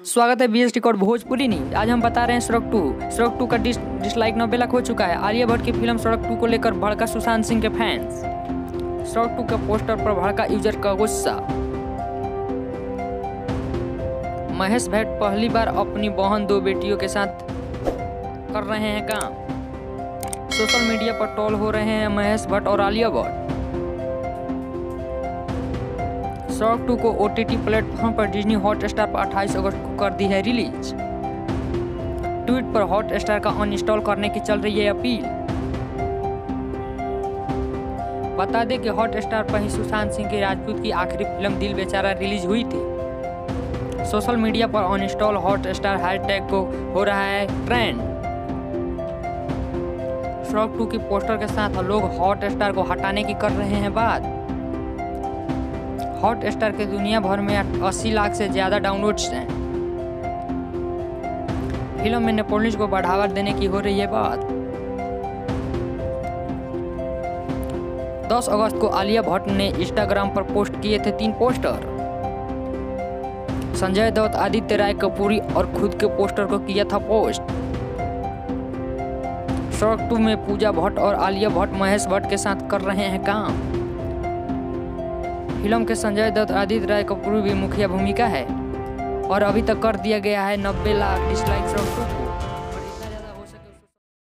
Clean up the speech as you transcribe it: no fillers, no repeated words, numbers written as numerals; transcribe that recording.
स्वागत है BS record Bhojpuri news. आज हम बता रहे हैं सड़क टू का डिसलाइक 90 लाख हो चुका है। आलिया भट्ट की फिल्म सड़क 2 को लेकर भड़का सुशांत सिंह के फैंस। सड़क 2 के पोस्टर पर भड़का यूजर का गुस्सा। महेश भट्ट पहली बार अपनी बहन 2 बेटियों के साथ कर रहे हैं काम। सोशल मीडिया पर ट्रोल हो रहे हैं महेश भट्ट और आलिया भट्ट। सड़क 2 को OTT प्लेटफॉर्म पर डिज्नी हॉटस्टार पर 28 अगस्त को कर दी है रिलीज। ट्वीट पर हॉटस्टार का अनइंस्टॉल करने की चल रही है अपील। बता दें कि हॉटस्टार पर ही सुशांत सिंह के राजपूत की आखिरी फिल्म दिल बेचारा रिलीज हुई थी। सोशल मीडिया पर अनइंस्टॉल हॉटस्टार हैशटैग को हो रहा है ट्रेंड। सड़क 2 की पोस्टर के साथ लोग हॉटस्टार को हटाने की कर रहे हैं बात। हॉटस्टार के दुनिया भर में 80 लाख से ज्यादा डाउनलोड्स हैं। फिल्म में नेपोलियन को बढ़ावा देने की हो रही है बात। 10 अगस्त को आलिया भट्ट ने इंस्टाग्राम पर पोस्ट किए थे 3 पोस्टर। संजय दत्त, आदित्य राय कपूर और खुद के पोस्टर को किया था पोस्ट। सड़क 2 में पूजा भट्ट और आलिया भट्ट महेश भट्ट के साथ कर रहे हैं काम। फिल्म के संजय दत्त, आदित्य राय कपूर भी मुखिया भूमिका है और अभी तक कर दिया गया है 90 लाख डिसलाइक सड़क 2 को।